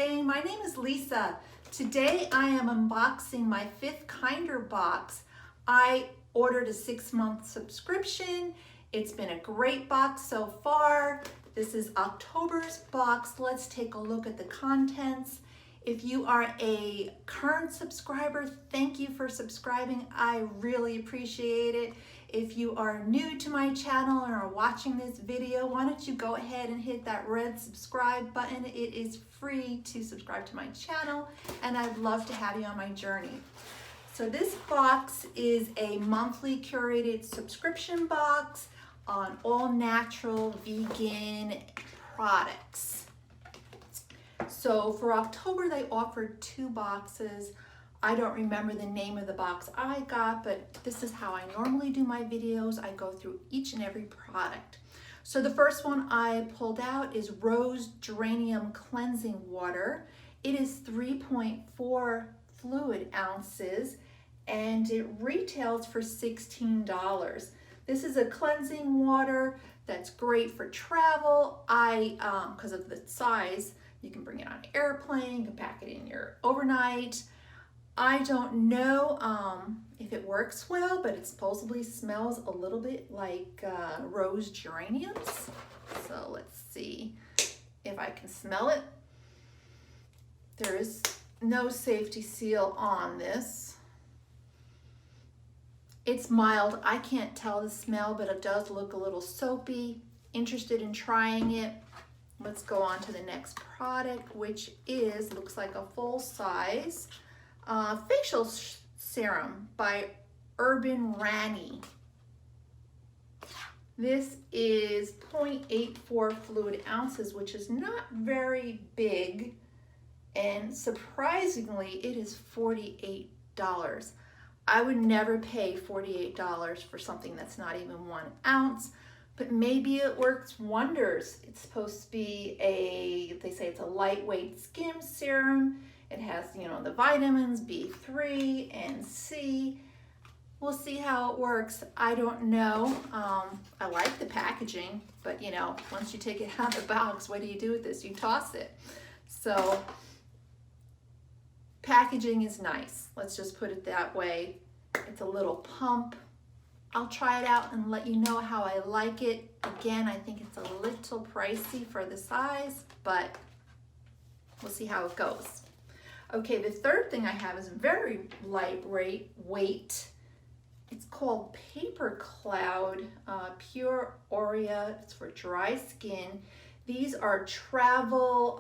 day. My name is Lisa. Today I am unboxing my 5th Kinder box. I ordered a 6-month subscription. It's been a great box so far. This is October's box. Let's take a look at the contents. If you are a current subscriber, thank you for subscribing. I really appreciate it. If you are new to my channel and are watching this video, why don't you go ahead and hit that red subscribe button. It is free to subscribe to my channel, and I'd love to have you on my journey. So this box is a monthly curated subscription box on all natural vegan products. So for October, they offered 2 boxes. I don't remember the name of the box I got, but this is how I normally do my videos. I go through each and every product. So the first one I pulled out is Rose Geranium Cleansing Water. It is 3.4 fluid ounces and it retails for $16. This is a cleansing water that's great for travel. Because of the size, you can bring it on an airplane, you can pack it in your overnight. I don't know if it works well, but it supposedly smells a little bit like rose geraniums. So let's see if I can smell it. There is no safety seal on this. It's mild. I can't tell the smell, but it does look a little soapy. Interested in trying it. Let's go on to the next product, which looks like a full size facial serum by Urban Rani. This is 0.84 fluid ounces, which is not very big, and surprisingly, it is $48. I would never pay $48 for something that's not even 1 ounce, but maybe it works wonders. It's supposed to be they say it's a lightweight skin serum. It has, the vitamins B3 and C. We'll see how it works. I don't know. I like the packaging, but once you take it out of the box, what do you do with this? You toss it. So packaging is nice. Let's just put it that way. It's a little pump. I'll try it out and let you know how I like it. Again, I think it's a little pricey for the size, but we'll see how it goes. Okay, the third thing I have is very lightweight. It's called Paper Cloud Pure Aurea. It's for dry skin. These are travel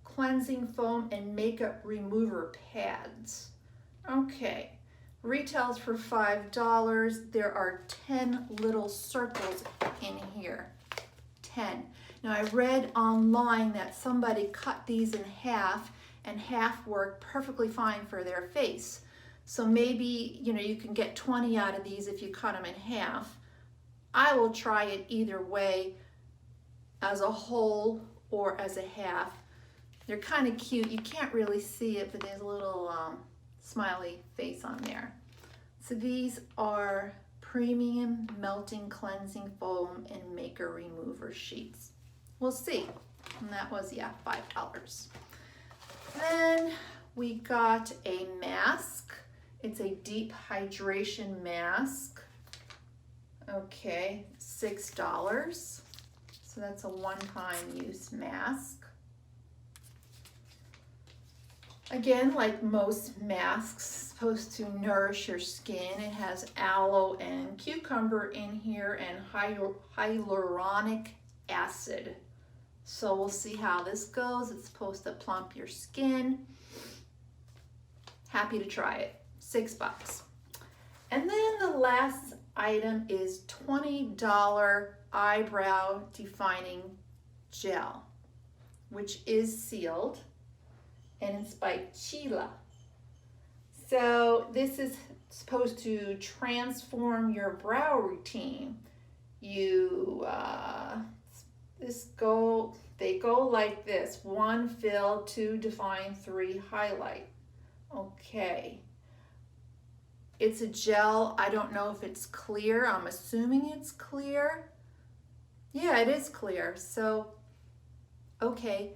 cleansing foam and makeup remover pads. Okay, retails for $5. There are 10 little circles in here. 10. Now I read online that somebody cut these in half, and half worked perfectly fine for their face. So maybe, you can get 20 out of these if you cut them in half. I will try it either way, as a whole or as a half. They're kind of cute. You can't really see it, but there's a little smiley face on there. So these are premium melting cleansing foam and makeup remover sheets. We'll see. And that was, $5. Then we got a mask. It's a deep hydration mask. Okay, $6. So that's a one-time use mask. Again, like most masks, supposed to nourish your skin. It has aloe and cucumber in here and hyaluronic acid. So we'll see how this goes. It's supposed to plump your skin. Happy to try it. $6. And then the last item is $20 eyebrow defining gel, which is sealed, and it's by Chila. So this is supposed to transform your brow routine. They go like this: 1 fill, 2 define, 3 highlight. Okay. It's a gel. I don't know if it's clear. I'm assuming it's clear. Yeah, it is clear. So Okay,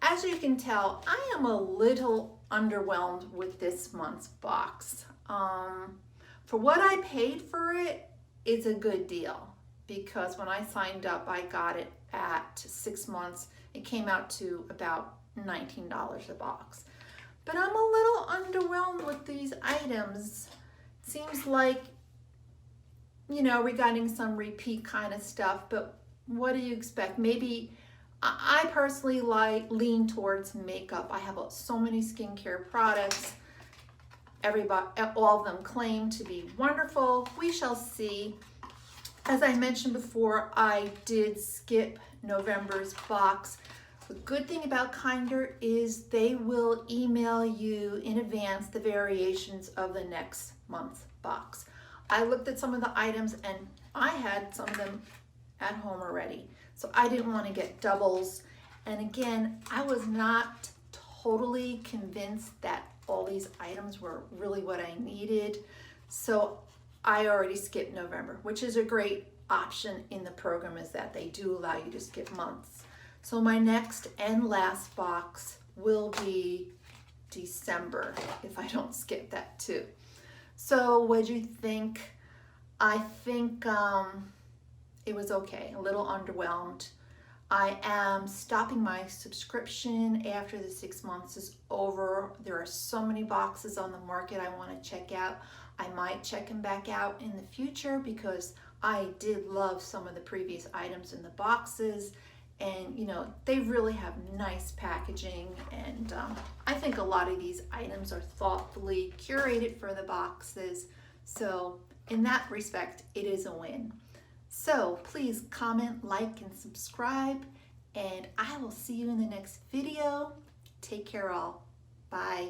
as you can tell, I am a little underwhelmed with this month's box. For what I paid for it, it's a good deal because when I signed up, I got it at 6 months. It came out to about $19 a box. But I'm a little underwhelmed with these items. Seems like, you know, we're getting some repeat kind of stuff, but what do you expect? Maybe I personally lean towards makeup. I have so many skincare products. Everybody, all of them claim to be wonderful. We shall see. As I mentioned before, I did skip November's box. The good thing about Kinder is they will email you in advance the variations of the next month's box. I looked at some of the items and I had some of them at home already. So I didn't want to get doubles. And again, I was not totally convinced that all these items were really what I needed. So I already skipped November, which is a great option in the program, is that they do allow you to skip months. So my next and last box will be December if I don't skip that too. So what'd you think? I think it was okay, a little underwhelmed. I am stopping my subscription after the 6 months is over. There are so many boxes on the market I want to check out. I might check them back out in the future because I did love some of the previous items in the boxes, and you know, they really have nice packaging, and I think a lot of these items are thoughtfully curated for the boxes. So in that respect, it is a win. So please comment, like, and subscribe, and I will see you in the next video. Take care all. Bye.